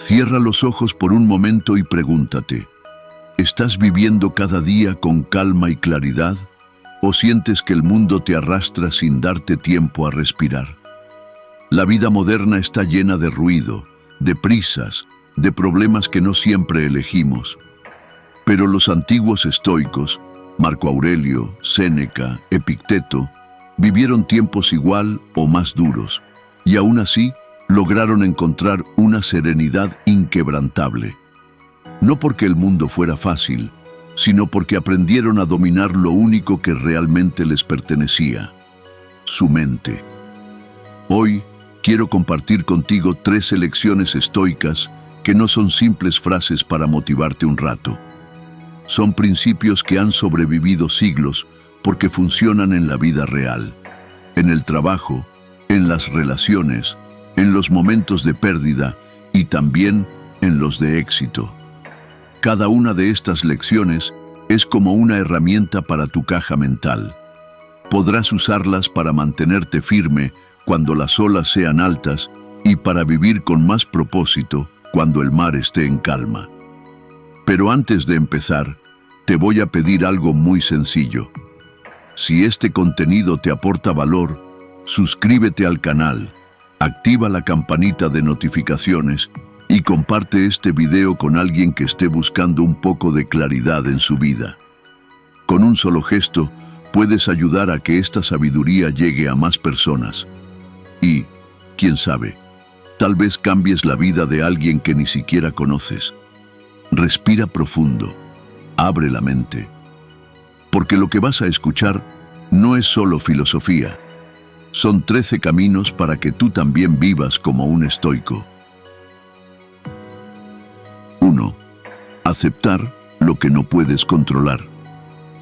Cierra los ojos por un momento y pregúntate, ¿estás viviendo cada día con calma y claridad? ¿O sientes que el mundo te arrastra sin darte tiempo a respirar? La vida moderna está llena de ruido, de prisas, de problemas que no siempre elegimos. Pero los antiguos estoicos, Marco Aurelio, Séneca, Epicteto, vivieron tiempos igual o más duros, y aún así lograron encontrar una serenidad inquebrantable. No porque el mundo fuera fácil, sino porque aprendieron a dominar lo único que realmente les pertenecía: su mente. Hoy quiero compartir contigo 3 lecciones estoicas que no son simples frases para motivarte un rato. Son principios que han sobrevivido siglos porque funcionan en la vida real, en el trabajo, en las relaciones, en los momentos de pérdida y también en los de éxito. Cada una de estas lecciones es como una herramienta para tu caja mental. Podrás usarlas para mantenerte firme cuando las olas sean altas y para vivir con más propósito cuando el mar esté en calma. Pero antes de empezar, te voy a pedir algo muy sencillo. Si este contenido te aporta valor, suscríbete al canal, activa la campanita de notificaciones y comparte este video con alguien que esté buscando un poco de claridad en su vida. Con un solo gesto, puedes ayudar a que esta sabiduría llegue a más personas. Y, quién sabe, tal vez cambies la vida de alguien que ni siquiera conoces. Respira profundo, abre la mente. Porque lo que vas a escuchar no es solo filosofía. Son 13 caminos para que tú también vivas como un estoico. 1. Aceptar lo que no puedes controlar.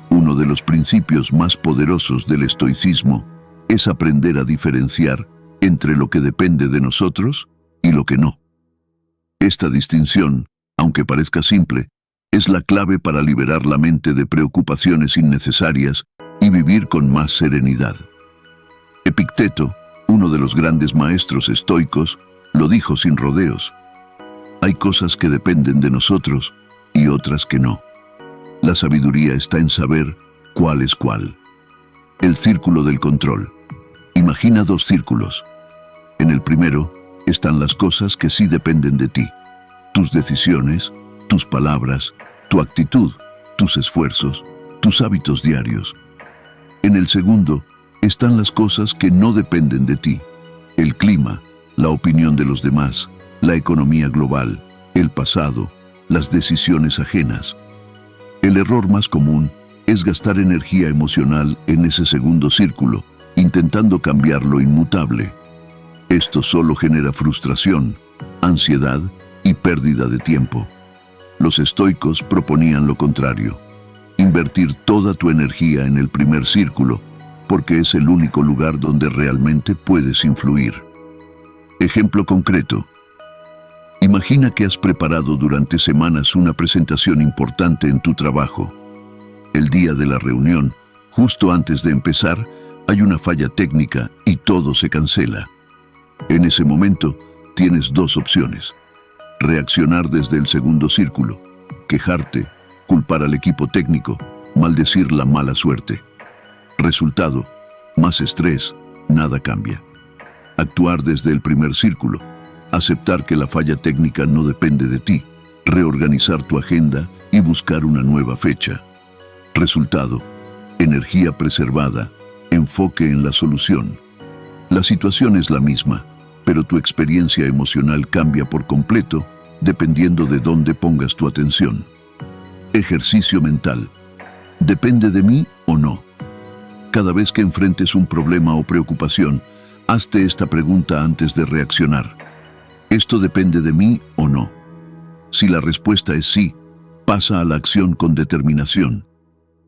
Uno de los principios más poderosos del estoicismo es aprender a diferenciar entre lo que depende de nosotros y lo que no. Esta distinción, aunque parezca simple, es la clave para liberar la mente de preocupaciones innecesarias y vivir con más serenidad. Epicteto, uno de los grandes maestros estoicos, lo dijo sin rodeos: hay cosas que dependen de nosotros y otras que no. La sabiduría está en saber cuál es cuál. El círculo del control. Imagina 2 círculos. En el primero están las cosas que sí dependen de ti: tus decisiones, tus palabras, tu actitud, tus esfuerzos, tus hábitos diarios. En el segundo están las cosas que no dependen de ti: el clima, la opinión de los demás, la economía global, el pasado, las decisiones ajenas. El error más común es gastar energía emocional en ese segundo círculo, intentando cambiar lo inmutable. Esto solo genera frustración, ansiedad y pérdida de tiempo. Los estoicos proponían lo contrario: invertir toda tu energía en el primer círculo, porque es el único lugar donde realmente puedes influir. Ejemplo concreto. Imagina que has preparado durante semanas una presentación importante en tu trabajo. El día de la reunión, justo antes de empezar, hay una falla técnica y todo se cancela. En ese momento, tienes 2 opciones: reaccionar desde el segundo círculo, quejarte, culpar al equipo técnico, maldecir la mala suerte. Resultado: más estrés, nada cambia. Actuar desde el primer círculo, aceptar que la falla técnica no depende de ti, reorganizar tu agenda y buscar una nueva fecha. Resultado: energía preservada, enfoque en la solución. La situación es la misma, pero tu experiencia emocional cambia por completo dependiendo de dónde pongas tu atención. Ejercicio mental. ¿Depende de mí o no? Cada vez que enfrentes un problema o preocupación, hazte esta pregunta antes de reaccionar: ¿esto depende de mí o no? Si la respuesta es sí, pasa a la acción con determinación.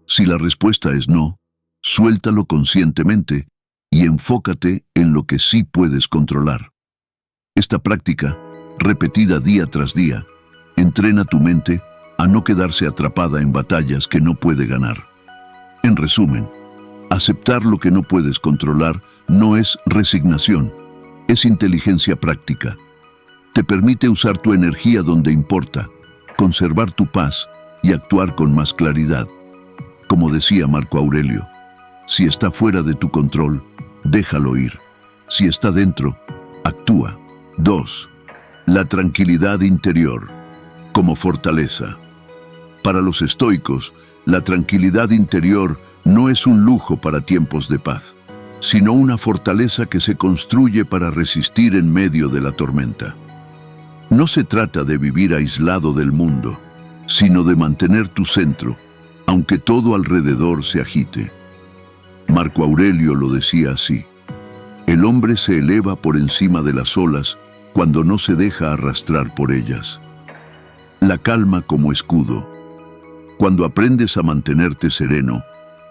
Si la respuesta es no, suéltalo conscientemente y enfócate en lo que sí puedes controlar. Esta práctica, repetida día tras día, entrena tu mente a no quedarse atrapada en batallas que no puede ganar. En resumen, aceptar lo que no puedes controlar no es resignación, es inteligencia práctica. Te permite usar tu energía donde importa, conservar tu paz y actuar con más claridad. Como decía Marco Aurelio, si está fuera de tu control, déjalo ir. Si está dentro, actúa. 2. La tranquilidad interior, como fortaleza. Para los estoicos, la tranquilidad interior no es un lujo para tiempos de paz, sino una fortaleza que se construye para resistir en medio de la tormenta. No se trata de vivir aislado del mundo, sino de mantener tu centro, aunque todo alrededor se agite. Marco Aurelio lo decía así: el hombre se eleva por encima de las olas cuando no se deja arrastrar por ellas. La calma como escudo. Cuando aprendes a mantenerte sereno,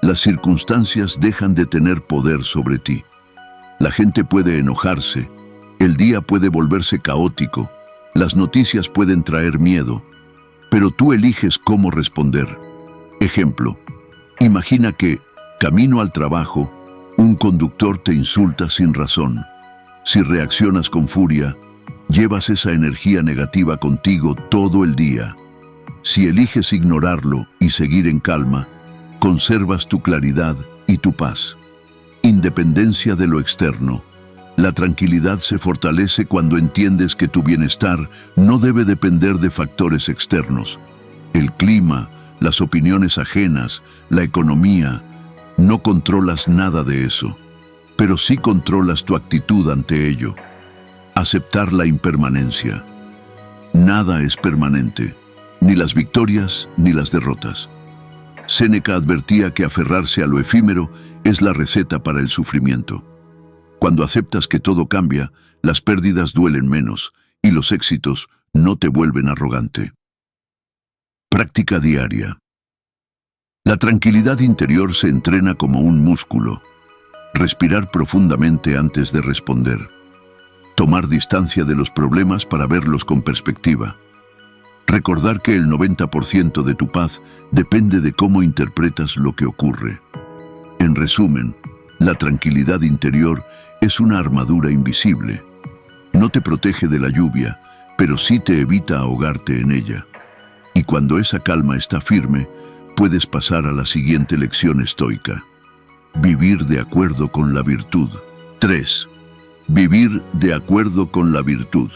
las circunstancias dejan de tener poder sobre ti. La gente puede enojarse, el día puede volverse caótico, las noticias pueden traer miedo, pero tú eliges cómo responder. Ejemplo, imagina que, camino al trabajo, un conductor te insulta sin razón. Si reaccionas con furia, llevas esa energía negativa contigo todo el día. Si eliges ignorarlo y seguir en calma, conservas tu claridad y tu paz. Independencia de lo externo. La tranquilidad se fortalece cuando entiendes que tu bienestar no debe depender de factores externos. El clima, las opiniones ajenas, la economía. No controlas nada de eso, pero sí controlas tu actitud ante ello. Aceptar la impermanencia. Nada es permanente, ni las victorias ni las derrotas. Séneca advertía que aferrarse a lo efímero es la receta para el sufrimiento. Cuando aceptas que todo cambia, las pérdidas duelen menos y los éxitos no te vuelven arrogante. Práctica diaria. La tranquilidad interior se entrena como un músculo. Respirar profundamente antes de responder. Tomar distancia de los problemas para verlos con perspectiva. Recordar que el 90% de tu paz depende de cómo interpretas lo que ocurre. En resumen, la tranquilidad interior es una armadura invisible. No te protege de la lluvia, pero sí te evita ahogarte en ella. Y cuando esa calma está firme, puedes pasar a la siguiente lección estoica. Vivir de acuerdo con la virtud. 3. Vivir de acuerdo con la virtud.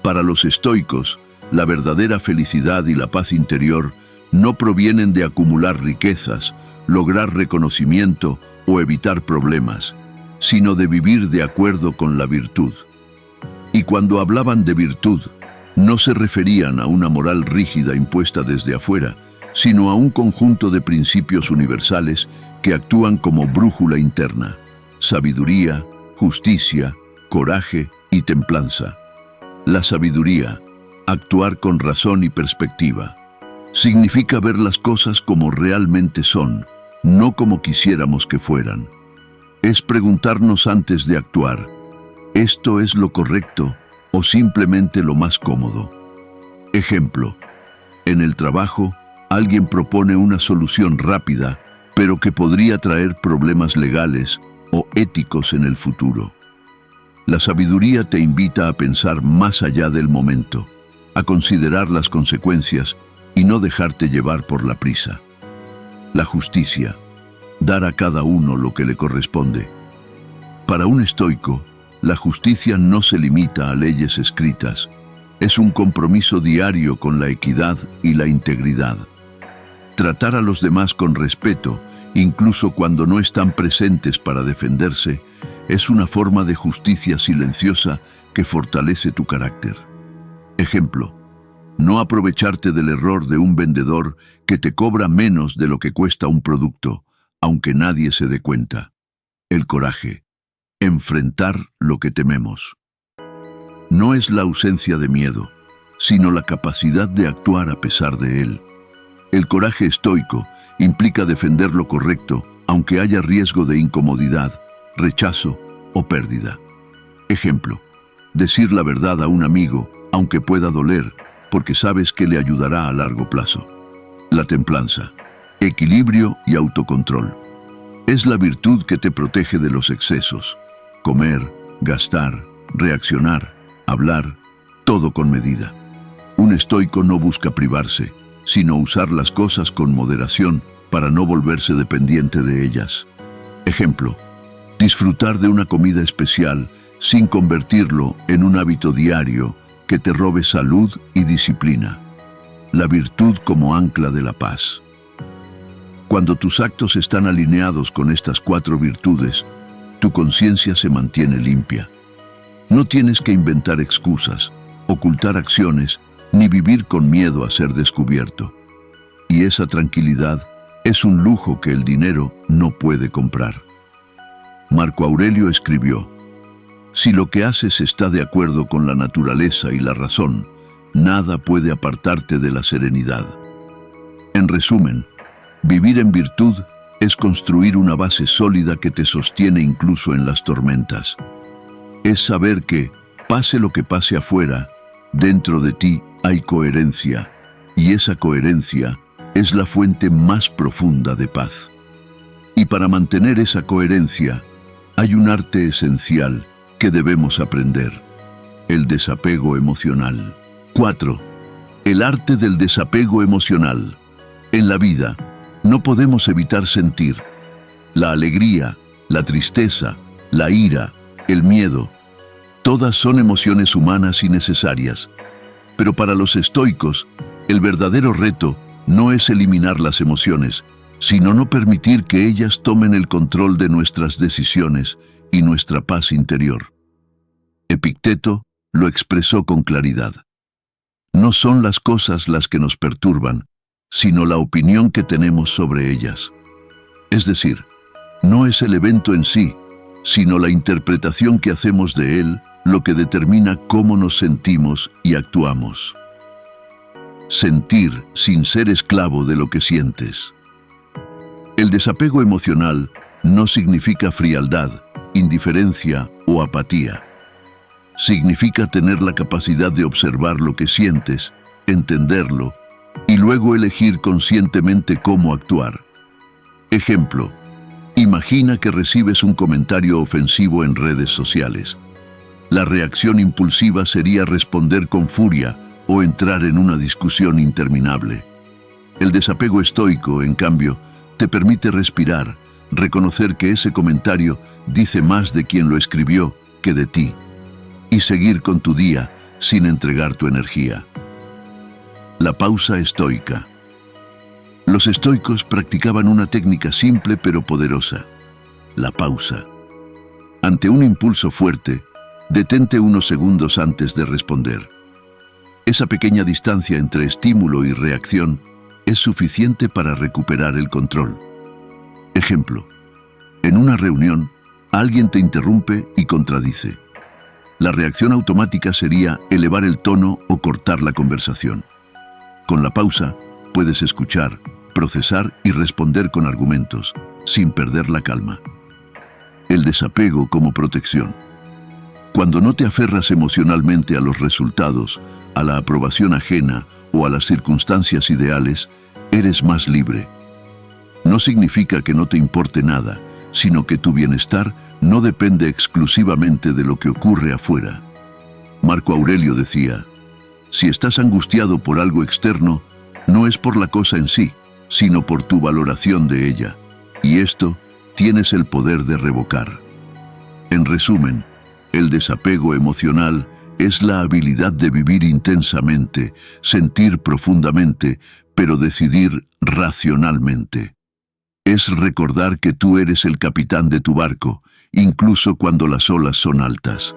Para los estoicos, la verdadera felicidad y la paz interior no provienen de acumular riquezas, lograr reconocimiento o evitar problemas, sino de vivir de acuerdo con la virtud. Y cuando hablaban de virtud, no se referían a una moral rígida impuesta desde afuera, sino a un conjunto de principios universales que actúan como brújula interna: sabiduría, justicia, coraje y templanza. La sabiduría, actuar con razón y perspectiva, significa ver las cosas como realmente son, no como quisiéramos que fueran. Es preguntarnos antes de actuar: ¿esto es lo correcto o simplemente lo más cómodo? Ejemplo, en el trabajo, alguien propone una solución rápida, pero que podría traer problemas legales o éticos en el futuro. La sabiduría te invita a pensar más allá del momento, a considerar las consecuencias y no dejarte llevar por la prisa. La justicia, dar a cada uno lo que le corresponde. Para un estoico, la justicia no se limita a leyes escritas, es un compromiso diario con la equidad y la integridad. Tratar a los demás con respeto, incluso cuando no están presentes para defenderse, es una forma de justicia silenciosa que fortalece tu carácter. Ejemplo, no aprovecharte del error de un vendedor que te cobra menos de lo que cuesta un producto, aunque nadie se dé cuenta. El coraje, enfrentar lo que tememos. No es la ausencia de miedo, sino la capacidad de actuar a pesar de él. El coraje estoico implica defender lo correcto, aunque haya riesgo de incomodidad, rechazo o pérdida. Ejemplo, decir la verdad a un amigo, aunque pueda doler, porque sabes que le ayudará a largo plazo. La templanza, equilibrio y autocontrol. Es la virtud que te protege de los excesos. Comer, gastar, reaccionar, hablar. todo con medida. Un estoico no busca privarse, sino usar las cosas con moderación para no volverse dependiente de ellas. Ejemplo, disfrutar de una comida especial sin convertirlo en un hábito diario que te robe salud y disciplina. La virtud como ancla de la paz. Cuando tus actos están alineados con estas 4 virtudes, tu conciencia se mantiene limpia. No tienes que inventar excusas, ocultar acciones, ni vivir con miedo a ser descubierto. Y esa tranquilidad es un lujo que el dinero no puede comprar. Marco Aurelio escribió: si lo que haces está de acuerdo con la naturaleza y la razón, nada puede apartarte de la serenidad. En resumen, vivir en virtud es construir una base sólida que te sostiene incluso en las tormentas. Es saber que, pase lo que pase afuera, dentro de ti hay coherencia, y esa coherencia es la fuente más profunda de paz. Y para mantener esa coherencia, hay un arte esencial que debemos aprender: el desapego emocional. 4. El arte del desapego emocional. En la vida, no podemos evitar sentir la alegría, la tristeza, la ira, el miedo. Todas son emociones humanas y necesarias. Pero para los estoicos, el verdadero reto no es eliminar las emociones, sino no permitir que ellas tomen el control de nuestras decisiones y nuestra paz interior. Epicteto lo expresó con claridad: no son las cosas las que nos perturban, sino la opinión que tenemos sobre ellas. Es decir, no es el evento en sí, sino la interpretación que hacemos de él lo que determina cómo nos sentimos y actuamos. Sentir sin ser esclavo de lo que sientes. El desapego emocional no significa frialdad, indiferencia o apatía. Significa tener la capacidad de observar lo que sientes, entenderlo, y luego elegir conscientemente cómo actuar. Ejemplo, imagina que recibes un comentario ofensivo en redes sociales. La reacción impulsiva sería responder con furia o entrar en una discusión interminable. El desapego estoico, en cambio, te permite respirar, reconocer que ese comentario dice más de quien lo escribió que de ti, y seguir con tu día sin entregar tu energía. La pausa estoica. Los estoicos practicaban una técnica simple pero poderosa: la pausa. Ante un impulso fuerte, detente unos segundos antes de responder. Esa pequeña distancia entre estímulo y reacción es suficiente para recuperar el control. Ejemplo, en una reunión, alguien te interrumpe y contradice. La reacción automática sería elevar el tono o cortar la conversación. Con la pausa, puedes escuchar, procesar y responder con argumentos, sin perder la calma. El desapego como protección. Cuando no te aferras emocionalmente a los resultados, a la aprobación ajena o a las circunstancias ideales, eres más libre. No significa que no te importe nada, sino que tu bienestar no depende exclusivamente de lo que ocurre afuera. Marco Aurelio decía: si estás angustiado por algo externo, no es por la cosa en sí, sino por tu valoración de ella, y esto tienes el poder de revocar. En resumen, el desapego emocional es la habilidad de vivir intensamente, sentir profundamente, pero decidir racionalmente. Es recordar que tú eres el capitán de tu barco, incluso cuando las olas son altas.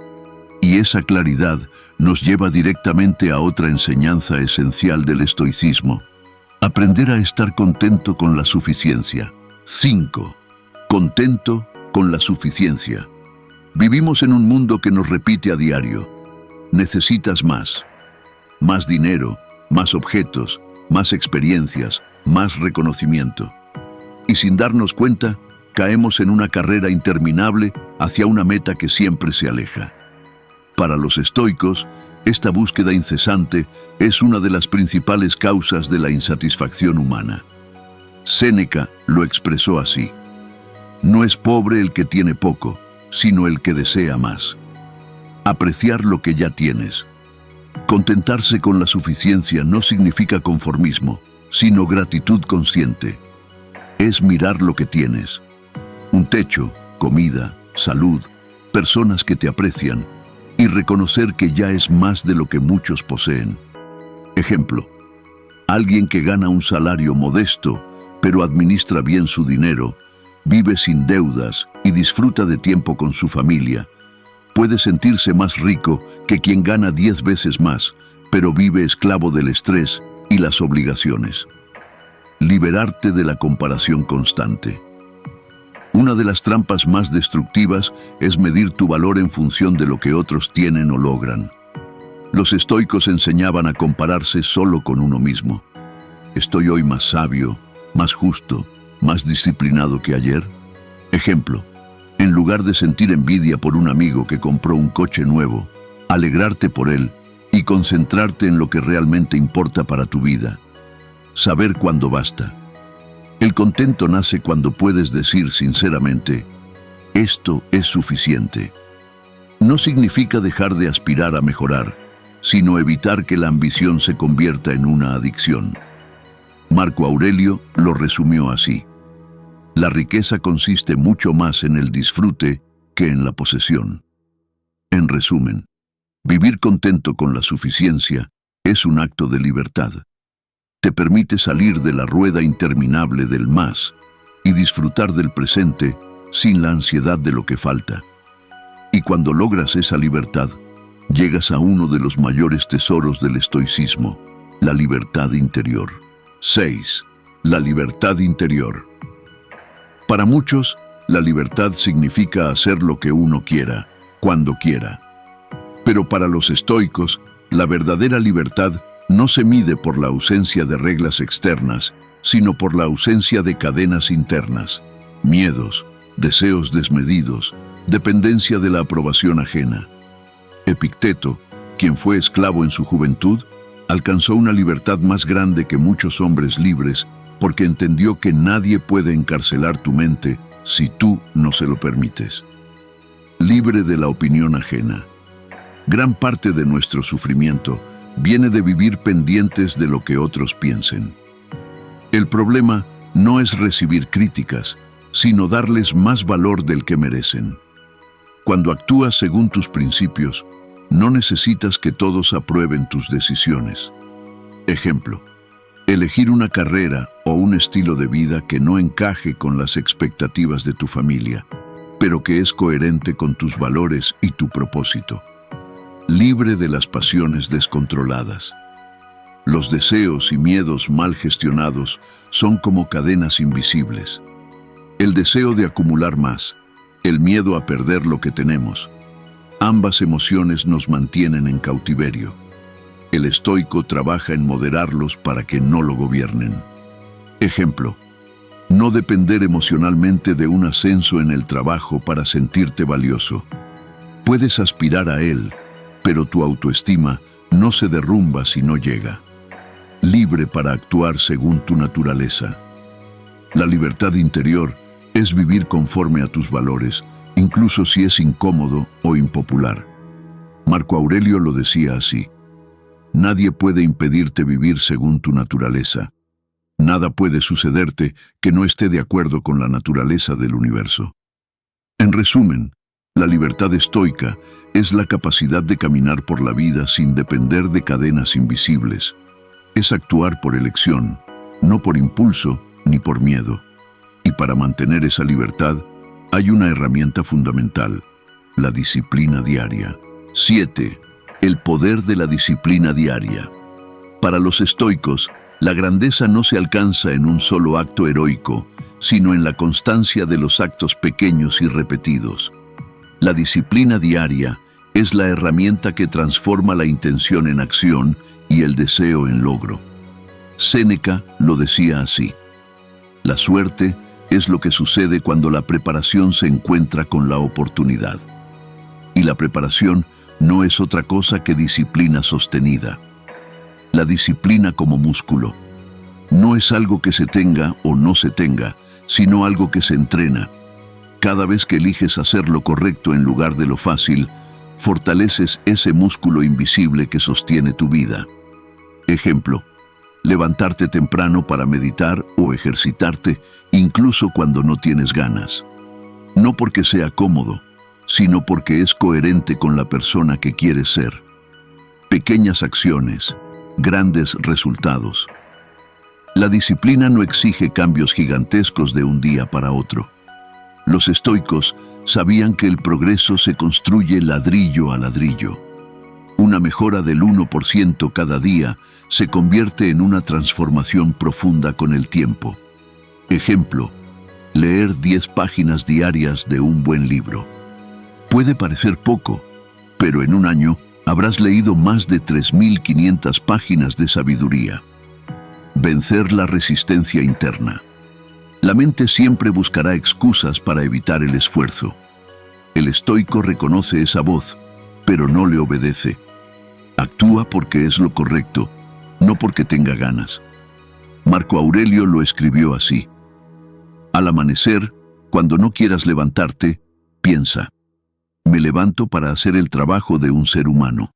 Y esa claridad nos lleva directamente a otra enseñanza esencial del estoicismo: aprender a estar contento con la suficiencia. 5. Contento con la suficiencia. Vivimos en un mundo que nos repite a diario: necesitas más. Más dinero, más objetos, más experiencias, más reconocimiento. Y sin darnos cuenta, caemos en una carrera interminable hacia una meta que siempre se aleja. Para los estoicos, esta búsqueda incesante es una de las principales causas de la insatisfacción humana. Séneca lo expresó así: no es pobre el que tiene poco, sino el que desea más. Apreciar lo que ya tienes. Contentarse con la suficiencia no significa conformismo, sino gratitud consciente. Es mirar lo que tienes: un techo, comida, salud, personas que te aprecian, y reconocer que ya es más de lo que muchos poseen. Ejemplo: alguien que gana un salario modesto, pero administra bien su dinero, vive sin deudas y disfruta de tiempo con su familia, puede sentirse más rico que quien gana 10 veces más, pero vive esclavo del estrés y las obligaciones. Liberarte de la comparación constante. Una de las trampas más destructivas es medir tu valor en función de lo que otros tienen o logran. Los estoicos enseñaban a compararse solo con uno mismo. ¿Estoy hoy más sabio, más justo, más disciplinado que ayer? Ejemplo: en lugar de sentir envidia por un amigo que compró un coche nuevo, alegrarte por él y concentrarte en lo que realmente importa para tu vida. Saber cuándo basta. El contento nace cuando puedes decir sinceramente: esto es suficiente. No significa dejar de aspirar a mejorar, sino evitar que la ambición se convierta en una adicción. Marco Aurelio lo resumió así: la riqueza consiste mucho más en el disfrute que en la posesión. En resumen, vivir contento con la suficiencia es un acto de libertad. Te permite salir de la rueda interminable del más y disfrutar del presente sin la ansiedad de lo que falta. Y cuando logras esa libertad, llegas a uno de los mayores tesoros del estoicismo: la libertad interior. 6. La libertad interior. Para muchos, la libertad significa hacer lo que uno quiera, cuando quiera. Pero para los estoicos, la verdadera libertad no se mide por la ausencia de reglas externas, sino por la ausencia de cadenas internas, miedos, deseos desmedidos, dependencia de la aprobación ajena. Epicteto, quien fue esclavo en su juventud, alcanzó una libertad más grande que muchos hombres libres, porque entendió que nadie puede encarcelar tu mente si tú no se lo permites. Libre de la opinión ajena. Gran parte de nuestro sufrimiento viene de vivir pendientes de lo que otros piensen. El problema no es recibir críticas, sino darles más valor del que merecen. Cuando actúas según tus principios, no necesitas que todos aprueben tus decisiones. Ejemplo: elegir una carrera o un estilo de vida que no encaje con las expectativas de tu familia, pero que es coherente con tus valores y tu propósito. Libre de las pasiones descontroladas. Los deseos y miedos mal gestionados son como cadenas invisibles. El deseo de acumular más, el miedo a perder lo que tenemos. Ambas emociones nos mantienen en cautiverio. El estoico trabaja en moderarlos para que no lo gobiernen. Ejemplo: no depender emocionalmente de un ascenso en el trabajo para sentirte valioso. Puedes aspirar a él, pero tu autoestima no se derrumba si no llega. Libre para actuar según tu naturaleza. La libertad interior es vivir conforme a tus valores, incluso si es incómodo o impopular. Marco Aurelio lo decía así: nadie puede impedirte vivir según tu naturaleza. Nada puede sucederte que no esté de acuerdo con la naturaleza del universo. En resumen, la libertad estoica es la capacidad de caminar por la vida sin depender de cadenas invisibles. Es actuar por elección, no por impulso ni por miedo. Y para mantener esa libertad, hay una herramienta fundamental: la disciplina diaria. 7. El poder de la disciplina diaria. Para los estoicos, la grandeza no se alcanza en un solo acto heroico, sino en la constancia de los actos pequeños y repetidos. La disciplina diaria es la herramienta que transforma la intención en acción y el deseo en logro. Séneca lo decía así: la suerte es lo que sucede cuando la preparación se encuentra con la oportunidad. Y la preparación no es otra cosa que disciplina sostenida. La disciplina como músculo no es algo que se tenga o no se tenga, sino algo que se entrena. Cada vez que eliges hacer lo correcto en lugar de lo fácil, fortaleces ese músculo invisible que sostiene tu vida. Ejemplo, levantarte temprano para meditar o ejercitarte, incluso cuando no tienes ganas. No porque sea cómodo, sino porque es coherente con la persona que quieres ser. Pequeñas acciones, grandes resultados. La disciplina no exige cambios gigantescos de un día para otro. Los estoicos sabían que el progreso se construye ladrillo a ladrillo. Una mejora del 1% cada día se convierte en una transformación profunda con el tiempo. Ejemplo, leer 10 páginas diarias de un buen libro. Puede parecer poco, pero en un año habrás leído más de 3.500 páginas de sabiduría. Vencer la resistencia interna. La mente siempre buscará excusas para evitar el esfuerzo. El estoico reconoce esa voz, pero no le obedece. Actúa porque es lo correcto, no porque tenga ganas. Marco Aurelio lo escribió así: al amanecer, cuando no quieras levantarte, piensa: me levanto para hacer el trabajo de un ser humano.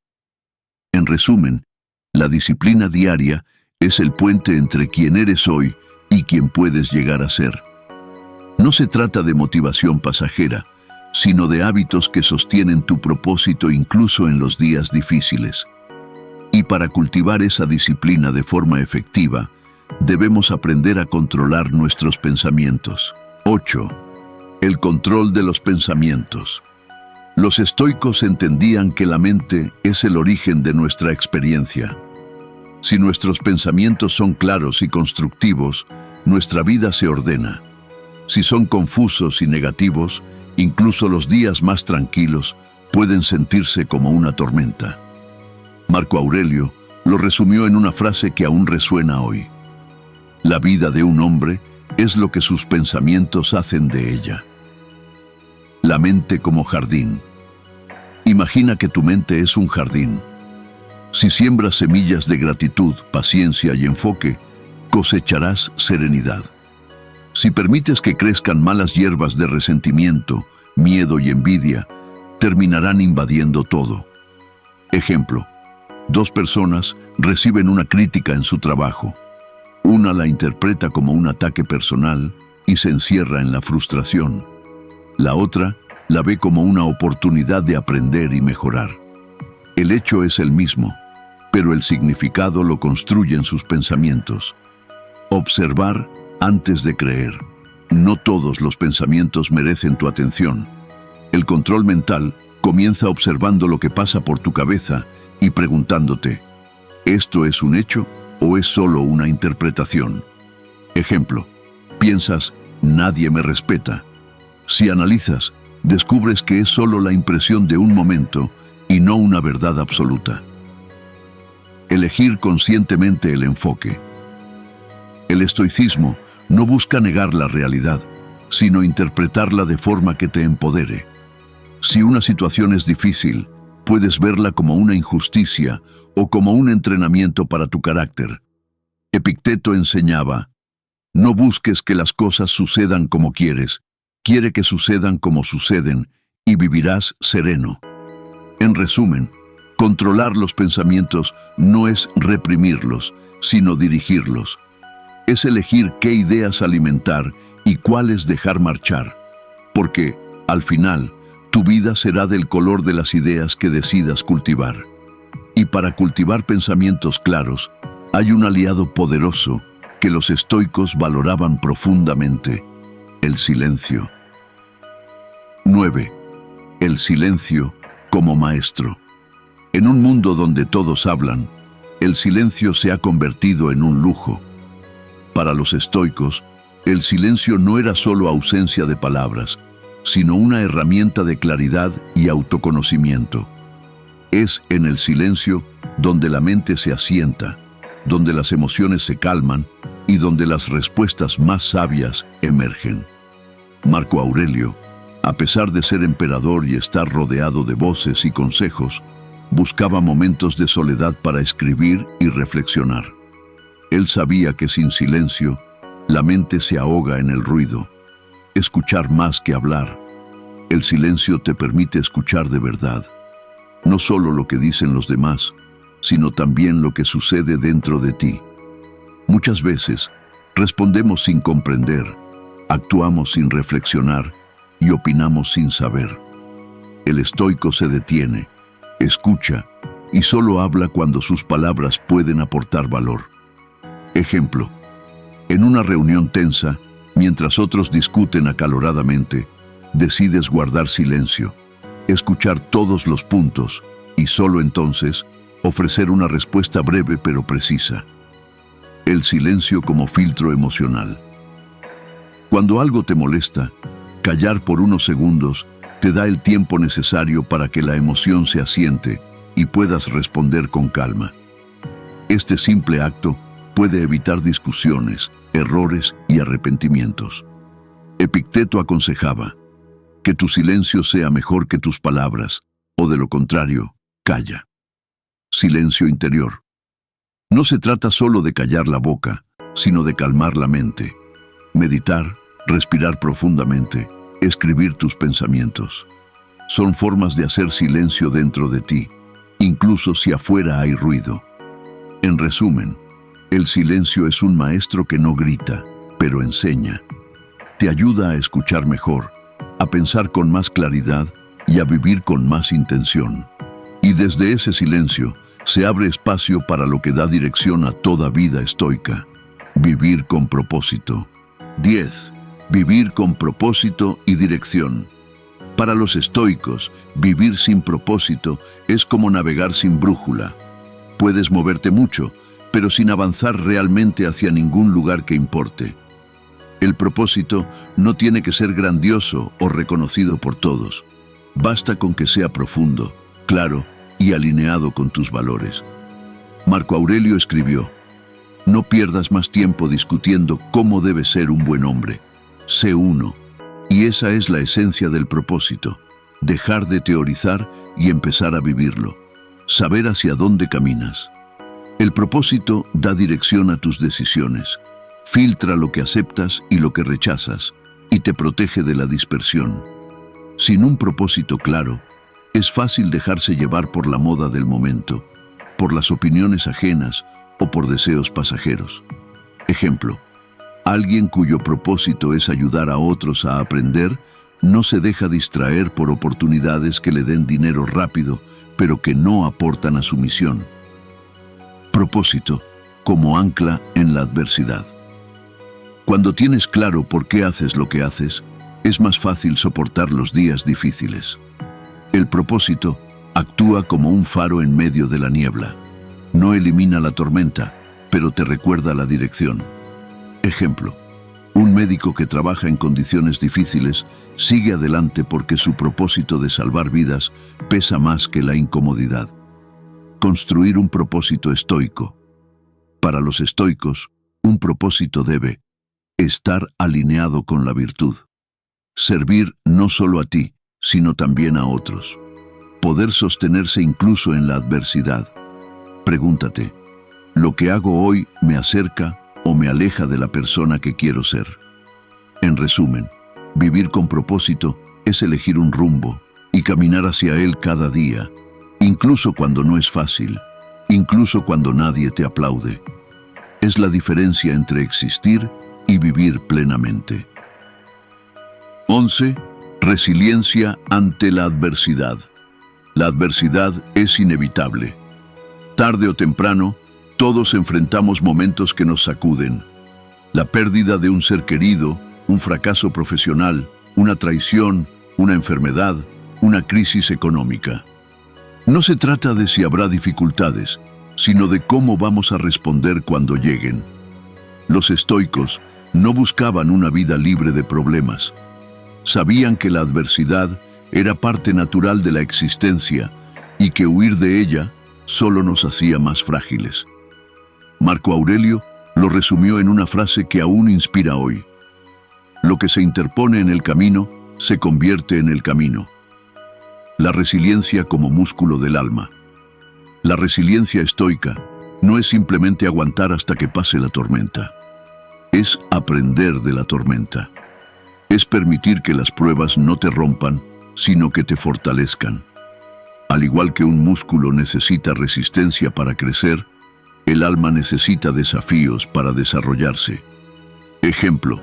En resumen, la disciplina diaria es el puente entre quien eres hoy y quien puedes llegar a ser. No se trata de motivación pasajera, sino de hábitos que sostienen tu propósito incluso en los días difíciles. Y para cultivar esa disciplina de forma efectiva, debemos aprender a controlar nuestros pensamientos. 8. El control de los pensamientos. Los estoicos entendían que la mente es el origen de nuestra experiencia. Si nuestros pensamientos son claros y constructivos, nuestra vida se ordena. Si son confusos y negativos, incluso los días más tranquilos pueden sentirse como una tormenta. Marco Aurelio lo resumió en una frase que aún resuena hoy: la vida de un hombre es lo que sus pensamientos hacen de ella. La mente como jardín. Imagina que tu mente es un jardín. Si siembras semillas de gratitud, paciencia y enfoque, cosecharás serenidad. Si permites que crezcan malas hierbas de resentimiento, miedo y envidia, terminarán invadiendo todo. Ejemplo: 2 personas reciben una crítica en su trabajo. Una la interpreta como un ataque personal y se encierra en la frustración. La otra la ve como una oportunidad de aprender y mejorar. El hecho es el mismo, pero el significado lo construyen sus pensamientos. Observar antes de creer. No todos los pensamientos merecen tu atención. El control mental comienza observando lo que pasa por tu cabeza y preguntándote: ¿esto es un hecho o es solo una interpretación? Ejemplo: piensas, nadie me respeta. Si analizas, descubres que es solo la impresión de un momento y no una verdad absoluta. Elegir conscientemente el enfoque. El estoicismo no busca negar la realidad, sino interpretarla de forma que te empodere. Si una situación es difícil, puedes verla como una injusticia o como un entrenamiento para tu carácter. Epicteto enseñaba: no busques que las cosas sucedan como quieres, quiere que sucedan como suceden y vivirás sereno. En resumen, controlar los pensamientos no es reprimirlos, sino dirigirlos. Es elegir qué ideas alimentar y cuáles dejar marchar, porque, al final, tu vida será del color de las ideas que decidas cultivar. Y para cultivar pensamientos claros, hay un aliado poderoso que los estoicos valoraban profundamente: el silencio. 9. El silencio como maestro. En un mundo donde todos hablan, el silencio se ha convertido en un lujo. Para los estoicos, el silencio no era solo ausencia de palabras, sino una herramienta de claridad y autoconocimiento. Es en el silencio donde la mente se asienta, donde las emociones se calman y donde las respuestas más sabias emergen. Marco Aurelio, a pesar de ser emperador y estar rodeado de voces y consejos, buscaba momentos de soledad para escribir y reflexionar. Él sabía que sin silencio, la mente se ahoga en el ruido. Escuchar más que hablar. El silencio te permite escuchar de verdad. no solo lo que dicen los demás, sino también lo que sucede dentro de ti. Muchas veces respondemos sin comprender, actuamos sin reflexionar y opinamos sin saber. El estoico se detiene, escucha y solo habla cuando sus palabras pueden aportar valor. Ejemplo: en una reunión tensa, mientras otros discuten acaloradamente, decides guardar silencio, escuchar todos los puntos y solo entonces ofrecer una respuesta breve pero precisa. El silencio como filtro emocional. Cuando algo te molesta, callar por unos segundos te da el tiempo necesario para que la emoción se asiente y puedas responder con calma. Este simple acto puede evitar discusiones, errores y arrepentimientos. Epicteto aconsejaba: que tu silencio sea mejor que tus palabras, o de lo contrario, calla. Silencio interior. No se trata solo de callar la boca, sino de calmar la mente. Meditar, respirar profundamente, escribir tus pensamientos. Son formas de hacer silencio dentro de ti, incluso si afuera hay ruido. En resumen, el silencio es un maestro que no grita, pero enseña. Te ayuda a escuchar mejor, a pensar con más claridad y a vivir con más intención. Y desde ese silencio se abre espacio para lo que da dirección a toda vida estoica: vivir con propósito. 10. Vivir con propósito y dirección. Para los estoicos, vivir sin propósito es como navegar sin brújula. Puedes moverte mucho, pero sin avanzar realmente hacia ningún lugar que importe. El propósito no tiene que ser grandioso o reconocido por todos. Basta con que sea profundo, claro y alineado con tus valores. Marco Aurelio escribió: no pierdas más tiempo discutiendo cómo debe ser un buen hombre. Sé uno. Y esa es la esencia del propósito: dejar de teorizar y empezar a vivirlo. Saber hacia dónde caminas. El propósito da dirección a tus decisiones, filtra lo que aceptas y lo que rechazas, y te protege de la dispersión. Sin un propósito claro, es fácil dejarse llevar por la moda del momento, por las opiniones ajenas o por deseos pasajeros. Ejemplo: alguien cuyo propósito es ayudar a otros a aprender, no se deja distraer por oportunidades que le den dinero rápido, pero que no aportan a su misión. Propósito como ancla en la adversidad. Cuando tienes claro por qué haces lo que haces, es más fácil soportar los días difíciles. El propósito actúa como un faro en medio de la niebla. No elimina la tormenta, pero te recuerda la dirección. Ejemplo: un médico que trabaja en condiciones difíciles sigue adelante porque su propósito de salvar vidas pesa más que la incomodidad. Construir un propósito estoico. Para los estoicos, un propósito debe estar alineado con la virtud. Servir no solo a ti, sino también a otros. Poder sostenerse incluso en la adversidad. Pregúntate: ¿lo que hago hoy me acerca o me aleja de la persona que quiero ser? En resumen, vivir con propósito es elegir un rumbo y caminar hacia él cada día, incluso cuando no es fácil, incluso cuando nadie te aplaude. Es la diferencia entre existir y vivir plenamente. 11. Resiliencia ante la adversidad. La adversidad es inevitable. Tarde o temprano, todos enfrentamos momentos que nos sacuden. La pérdida de un ser querido, un fracaso profesional, una traición, una enfermedad, una crisis económica. No se trata de si habrá dificultades, sino de cómo vamos a responder cuando lleguen. Los estoicos no buscaban una vida libre de problemas. Sabían que la adversidad era parte natural de la existencia y que huir de ella solo nos hacía más frágiles. Marco Aurelio lo resumió en una frase que aún inspira hoy: lo que se interpone en el camino se convierte en el camino. La resiliencia como músculo del alma. La resiliencia estoica no es simplemente aguantar hasta que pase la tormenta. Es aprender de la tormenta. Es permitir que las pruebas no te rompan, sino que te fortalezcan. Al igual que un músculo necesita resistencia para crecer, el alma necesita desafíos para desarrollarse. Ejemplo,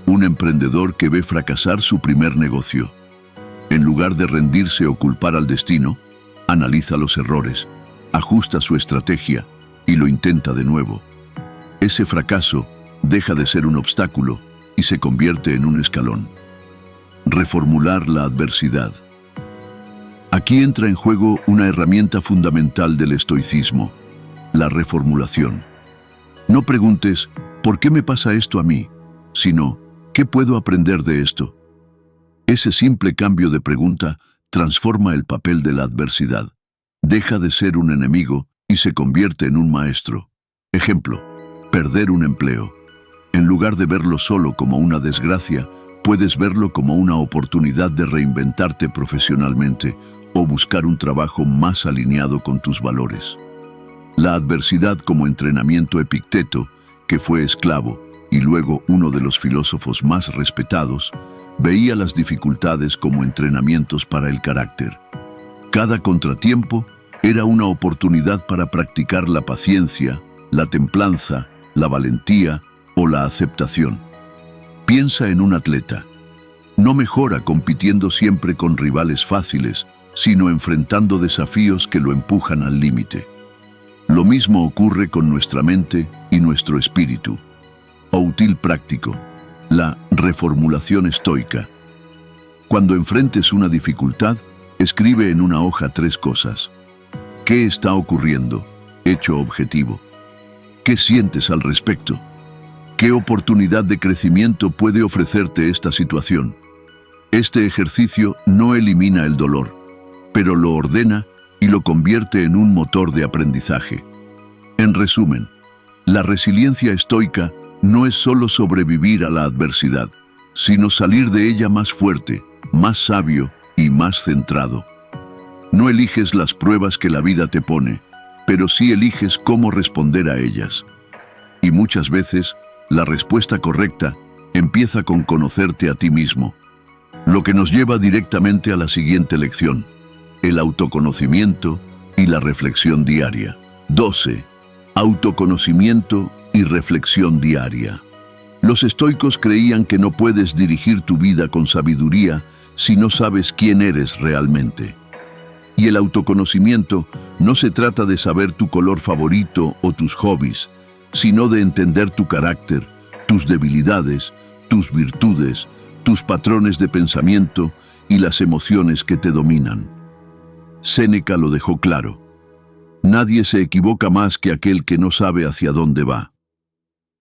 un emprendedor que ve fracasar su primer negocio. En lugar de rendirse o culpar al destino, analiza los errores, ajusta su estrategia y lo intenta de nuevo. Ese fracaso deja de ser un obstáculo y se convierte en un escalón. Reformular la adversidad. Aquí entra en juego una herramienta fundamental del estoicismo, la reformulación. No preguntes, ¿por qué me pasa esto a mí?, sino, ¿qué puedo aprender de esto? Ese simple cambio de pregunta transforma el papel de la adversidad. Deja de ser un enemigo y se convierte en un maestro. Ejemplo, perder un empleo. En lugar de verlo solo como una desgracia, puedes verlo como una oportunidad de reinventarte profesionalmente o buscar un trabajo más alineado con tus valores. La adversidad como entrenamiento. Epicteto, que fue esclavo y luego uno de los filósofos más respetados, veía las dificultades como entrenamientos para el carácter. Cada contratiempo era una oportunidad para practicar la paciencia, la templanza, la valentía o la aceptación. Piensa en un atleta. No mejora compitiendo siempre con rivales fáciles, sino enfrentando desafíos que lo empujan al límite. Lo mismo ocurre con nuestra mente y nuestro espíritu. Útil práctico. La reformulación estoica. Cuando enfrentes una dificultad, escribe en una hoja 3 cosas. ¿Qué está ocurriendo? Hecho objetivo. ¿Qué sientes al respecto? ¿Qué oportunidad de crecimiento puede ofrecerte esta situación? Este ejercicio no elimina el dolor, pero lo ordena y lo convierte en un motor de aprendizaje. En resumen, la resiliencia estoica no es solo sobrevivir a la adversidad, sino salir de ella más fuerte, más sabio y más centrado. No eliges las pruebas que la vida te pone, pero sí eliges cómo responder a ellas. Y muchas veces, la respuesta correcta empieza con conocerte a ti mismo, lo que nos lleva directamente a la siguiente lección: el autoconocimiento y la reflexión diaria. 12. Autoconocimiento y reflexión diaria. Los estoicos creían que no puedes dirigir tu vida con sabiduría si no sabes quién eres realmente. Y el autoconocimiento no se trata de saber tu color favorito o tus hobbies, sino de entender tu carácter, tus debilidades, tus virtudes, tus patrones de pensamiento y las emociones que te dominan. Séneca lo dejó claro: nadie se equivoca más que aquel que no sabe hacia dónde va.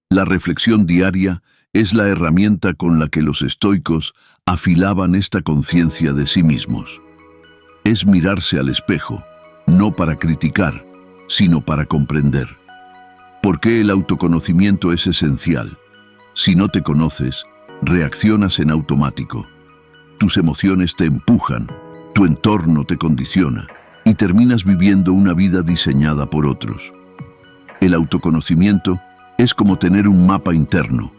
La reflexión diaria es la herramienta con la que los estoicos afilaban esta conciencia de sí mismos. Es mirarse al espejo, no para criticar, sino para comprender. ¿Por qué el autoconocimiento es esencial? Si no te conoces, reaccionas en automático. Tus emociones te empujan, tu entorno te condiciona y terminas viviendo una vida diseñada por otros. El autoconocimiento es como tener un mapa interno.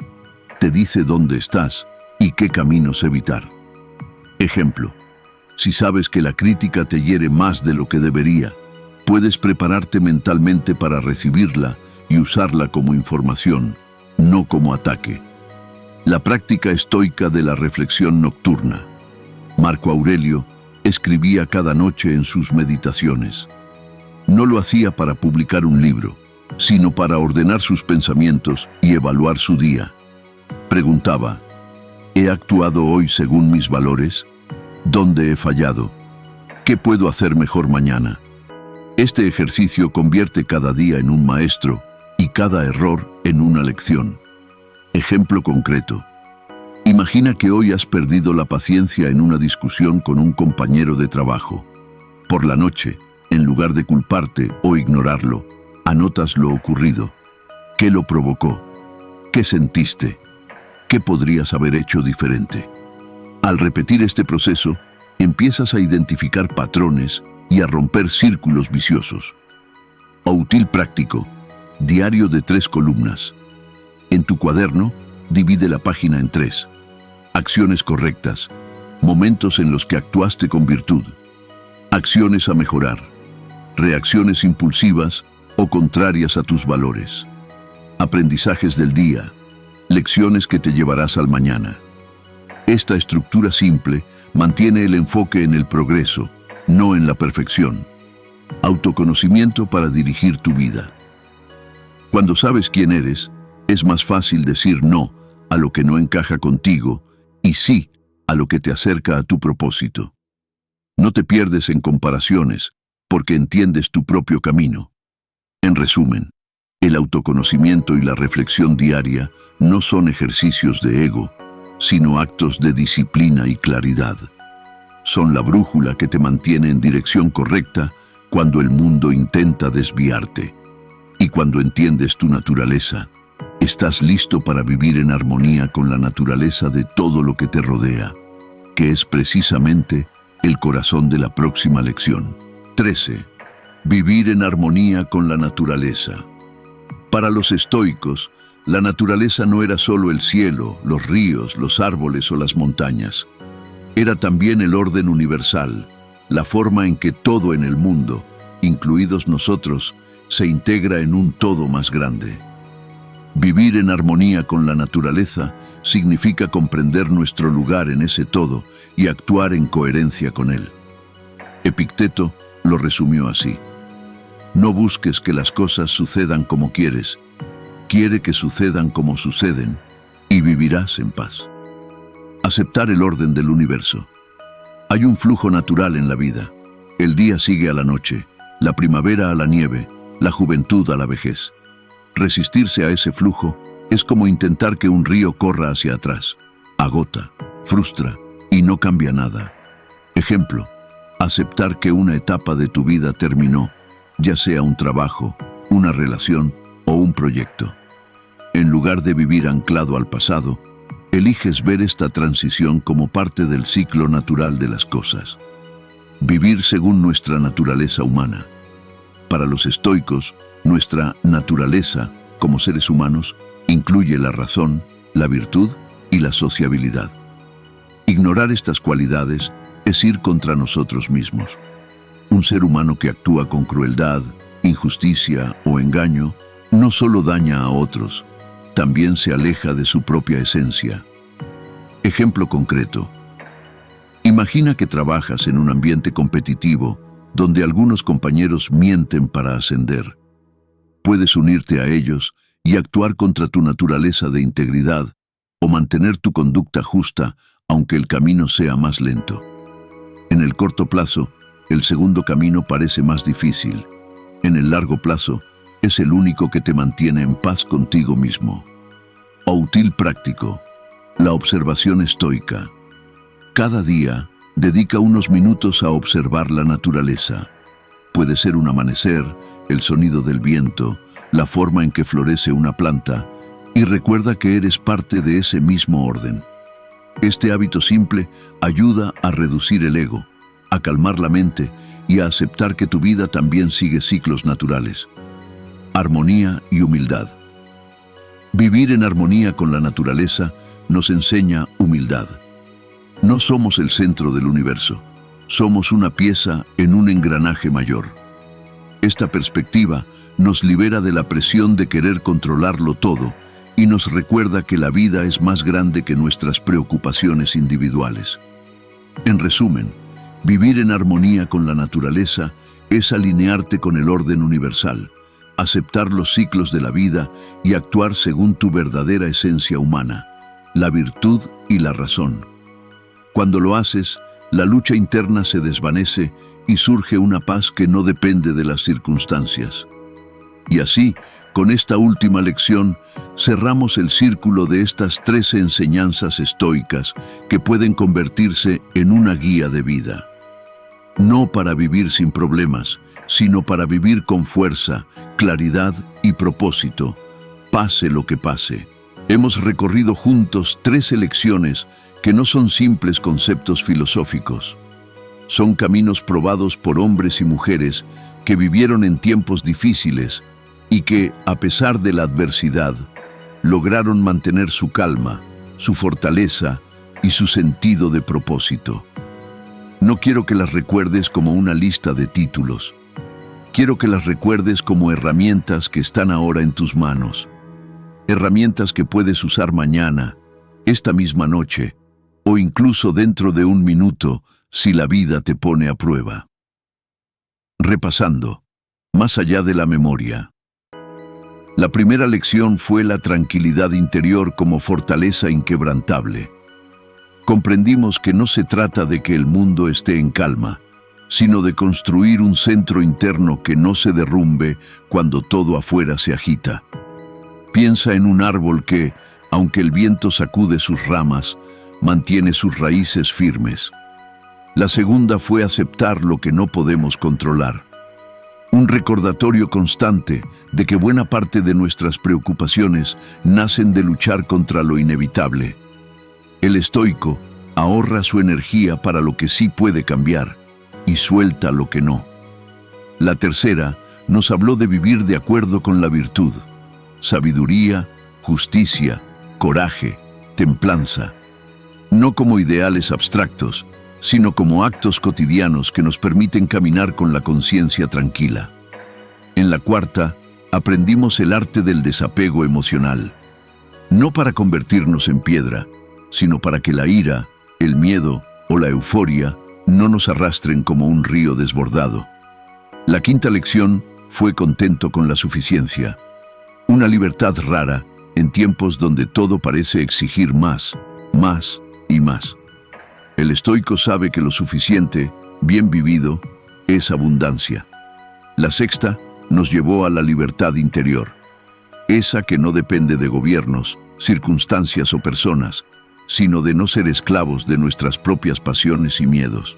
Te dice dónde estás y qué caminos evitar. Ejemplo: si sabes que la crítica te hiere más de lo que debería, puedes prepararte mentalmente para recibirla y usarla como información, no como ataque. La práctica estoica de la reflexión nocturna. Marco Aurelio escribía cada noche en sus meditaciones. No lo hacía para publicar un libro, sino para ordenar sus pensamientos y evaluar su día. Preguntaba: ¿he actuado hoy según mis valores? ¿Dónde he fallado? ¿Qué puedo hacer mejor mañana? Este ejercicio convierte cada día en un maestro y cada error en una lección. Ejemplo concreto: imagina que hoy has perdido la paciencia en una discusión con un compañero de trabajo. Por la noche, en lugar de culparte o ignorarlo, anotas lo ocurrido. ¿Qué lo provocó? ¿Qué sentiste? ¿Qué podrías haber hecho diferente? Al repetir este proceso, empiezas a identificar patrones y a romper círculos viciosos. Útil práctico: diario de 3 columnas. En tu cuaderno, divide la página en 3. Acciones correctas, momentos en los que actuaste con virtud. acciones a mejorar, reacciones impulsivas o contrarias a tus valores, aprendizajes del día, lecciones que te llevarás al mañana. Esta estructura simple mantiene el enfoque en el progreso, no en la perfección. Autoconocimiento para dirigir tu vida. Cuando sabes quién eres, es más fácil decir no a lo que no encaja contigo y sí a lo que te acerca a tu propósito. No te pierdes en comparaciones porque entiendes tu propio camino. En resumen, el autoconocimiento y la reflexión diaria no son ejercicios de ego, sino actos de disciplina y claridad. Son la brújula que te mantiene en dirección correcta cuando el mundo intenta desviarte. Y cuando entiendes tu naturaleza, estás listo para vivir en armonía con la naturaleza de todo lo que te rodea, que es precisamente el corazón de la próxima lección. 13. Vivir en armonía con la naturaleza. Para los estoicos, la naturaleza no era solo el cielo, los ríos, los árboles o las montañas. Era también el orden universal, la forma en que todo en el mundo, incluidos nosotros, se integra en un todo más grande. Vivir en armonía con la naturaleza significa comprender nuestro lugar en ese todo y actuar en coherencia con él. Epicteto lo resumió así: no busques que las cosas sucedan como quieres, quiere que sucedan como suceden y vivirás en paz. Aceptar el orden del universo. Hay un flujo natural en la vida. El día sigue a la noche, la primavera a la nieve, la juventud a la vejez. Resistirse a ese flujo es como intentar que un río corra hacia atrás. Agota, frustra y no cambia nada. Ejemplo, aceptar que una etapa de tu vida terminó, ya sea un trabajo, una relación o un proyecto. En lugar de vivir anclado al pasado, eliges ver esta transición como parte del ciclo natural de las cosas. Vivir según nuestra naturaleza humana. Para los estoicos, nuestra naturaleza, como seres humanos, incluye la razón, la virtud y la sociabilidad. Ignorar estas cualidades es ir contra nosotros mismos. Un ser humano que actúa con crueldad, injusticia o engaño no solo daña a otros, también se aleja de su propia esencia. Ejemplo concreto. Imagina que trabajas en un ambiente competitivo donde algunos compañeros mienten para ascender. Puedes unirte a ellos y actuar contra tu naturaleza de integridad o mantener tu conducta justa aunque el camino sea más lento. En el corto plazo, el segundo camino parece más difícil. En el largo plazo, es el único que te mantiene en paz contigo mismo. Útil práctico. La observación estoica. Cada día, dedica unos minutos a observar la naturaleza. Puede ser un amanecer, el sonido del viento, la forma en que florece una planta, y recuerda que eres parte de ese mismo orden. Este hábito simple ayuda a reducir el ego, a calmar la mente y a aceptar que tu vida también sigue ciclos naturales. Armonía y humildad. Vivir en armonía con la naturaleza nos enseña humildad. No somos el centro del universo, somos una pieza en un engranaje mayor. Esta perspectiva nos libera de la presión de querer controlarlo todo y nos recuerda que la vida es más grande que nuestras preocupaciones individuales. En resumen, vivir en armonía con la naturaleza es alinearte con el orden universal, aceptar los ciclos de la vida y actuar según tu verdadera esencia humana, la virtud y la razón. Cuando lo haces, la lucha interna se desvanece y surge una paz que no depende de las circunstancias. Y así, con esta última lección, cerramos el círculo de estas 13 enseñanzas estoicas que pueden convertirse en una guía de vida. No para vivir sin problemas, sino para vivir con fuerza, claridad y propósito, pase lo que pase. Hemos recorrido juntos 13 lecciones que no son simples conceptos filosóficos. Son caminos probados por hombres y mujeres que vivieron en tiempos difíciles y que, a pesar de la adversidad, lograron mantener su calma, su fortaleza y su sentido de propósito. No quiero que las recuerdes como una lista de títulos. Quiero que las recuerdes como herramientas que están ahora en tus manos. Herramientas que puedes usar mañana, esta misma noche, o incluso dentro de un minuto, si la vida te pone a prueba. Repasando, más allá de la memoria. La primera lección fue la tranquilidad interior como fortaleza inquebrantable. Comprendimos que no se trata de que el mundo esté en calma, sino de construir un centro interno que no se derrumbe cuando todo afuera se agita. Piensa en un árbol que, aunque el viento sacude sus ramas, mantiene sus raíces firmes. La segunda fue aceptar lo que no podemos controlar. Un recordatorio constante de que buena parte de nuestras preocupaciones nacen de luchar contra lo inevitable. El estoico ahorra su energía para lo que sí puede cambiar y suelta lo que no. La tercera nos habló de vivir de acuerdo con la virtud, sabiduría, justicia, coraje, templanza, no como ideales abstractos, sino como actos cotidianos que nos permiten caminar con la conciencia tranquila. En la cuarta, aprendimos el arte del desapego emocional, no para convertirnos en piedra, sino para que la ira, el miedo o la euforia no nos arrastren como un río desbordado. La quinta lección fue contento con la suficiencia, una libertad rara en tiempos donde todo parece exigir más, más y más. El estoico sabe que lo suficiente, bien vivido, es abundancia. La sexta nos llevó a la libertad interior, esa que no depende de gobiernos, circunstancias o personas, sino de no ser esclavos de nuestras propias pasiones y miedos.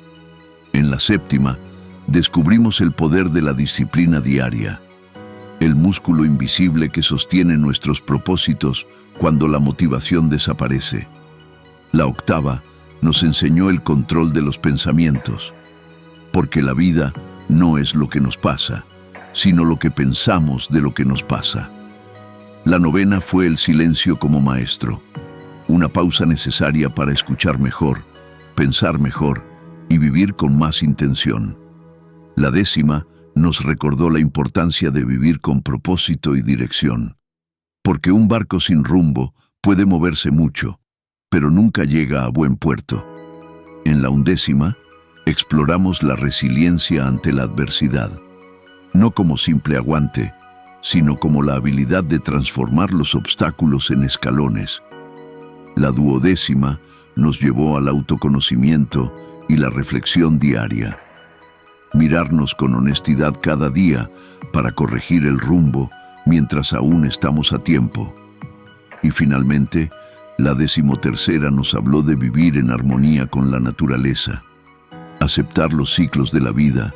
En la séptima, descubrimos el poder de la disciplina diaria, el músculo invisible que sostiene nuestros propósitos cuando la motivación desaparece. La octava nos enseñó el control de los pensamientos, porque la vida no es lo que nos pasa, sino lo que pensamos de lo que nos pasa. La novena fue el silencio como maestro, una pausa necesaria para escuchar mejor, pensar mejor y vivir con más intención. La décima nos recordó la importancia de vivir con propósito y dirección, porque un barco sin rumbo puede moverse mucho, pero nunca llega a buen puerto. En la undécima, exploramos la resiliencia ante la adversidad, no como simple aguante, sino como la habilidad de transformar los obstáculos en escalones. La duodécima nos llevó al autoconocimiento y la reflexión diaria. Mirarnos con honestidad cada día para corregir el rumbo mientras aún estamos a tiempo. Y finalmente, la 13ª nos habló de vivir en armonía con la naturaleza, aceptar los ciclos de la vida,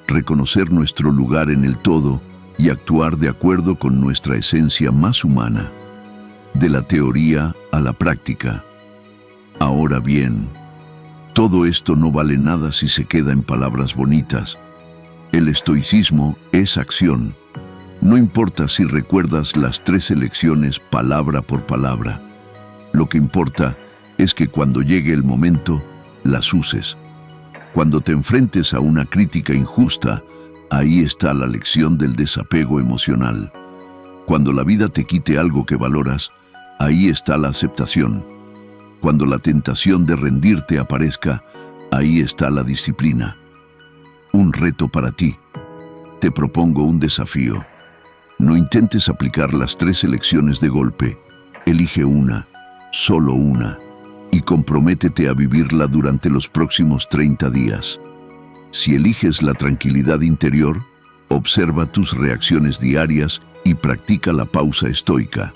reconocer nuestro lugar en el todo y actuar de acuerdo con nuestra esencia más humana. De la teoría a la práctica. Ahora bien, todo esto no vale nada si se queda en palabras bonitas. El estoicismo es acción. No importa si recuerdas las 13 lecciones palabra por palabra. Lo que importa es que cuando llegue el momento, las uses. Cuando te enfrentes a una crítica injusta, ahí está la lección del desapego emocional. Cuando la vida te quite algo que valoras, ahí está la aceptación. Cuando la tentación de rendirte aparezca, ahí está la disciplina. Un reto para ti. Te propongo un desafío. No intentes aplicar las 13 lecciones de golpe. Elige una, solo una, y comprométete a vivirla durante los próximos 30 días. Si eliges la tranquilidad interior, observa tus reacciones diarias y practica la pausa estoica.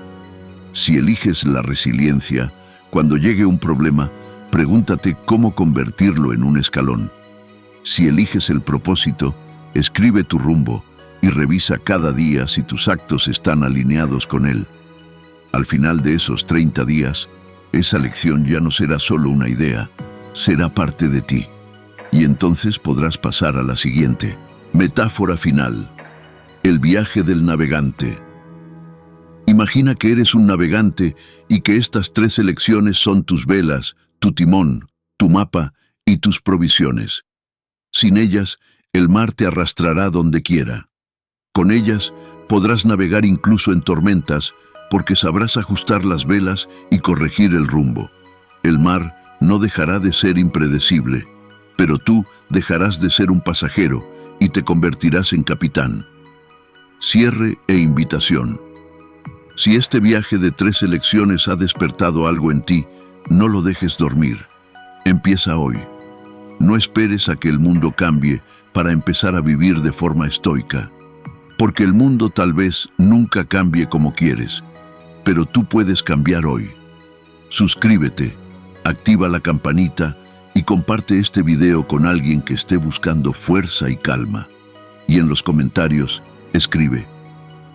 Si eliges la resiliencia, cuando llegue un problema, pregúntate cómo convertirlo en un escalón. Si eliges el propósito, escribe tu rumbo y revisa cada día si tus actos están alineados con él. Al final de esos 30 días, esa lección ya no será solo una idea, será parte de ti. Y entonces podrás pasar a la siguiente. Metáfora final. El viaje del navegante. Imagina que eres un navegante y que estas 13 lecciones son tus velas, tu timón, tu mapa y tus provisiones. Sin ellas, el mar te arrastrará donde quiera. Con ellas, podrás navegar incluso en tormentas, porque sabrás ajustar las velas y corregir el rumbo. El mar no dejará de ser impredecible, pero tú dejarás de ser un pasajero y te convertirás en capitán. Cierre e invitación. Si este viaje de 3 elecciones ha despertado algo en ti, no lo dejes dormir. Empieza hoy. No esperes a que el mundo cambie para empezar a vivir de forma estoica, porque el mundo tal vez nunca cambie como quieres, pero tú puedes cambiar hoy. Suscríbete, activa la campanita y comparte este video con alguien que esté buscando fuerza y calma. Y en los comentarios, escribe: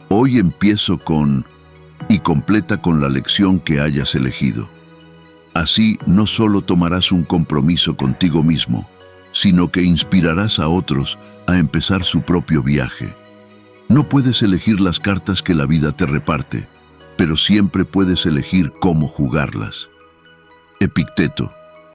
hoy empiezo con... y completa con la lección que hayas elegido. Así no solo tomarás un compromiso contigo mismo, sino que inspirarás a otros a empezar su propio viaje. No puedes elegir las cartas que la vida te reparte, pero siempre puedes elegir cómo jugarlas. Epicteto.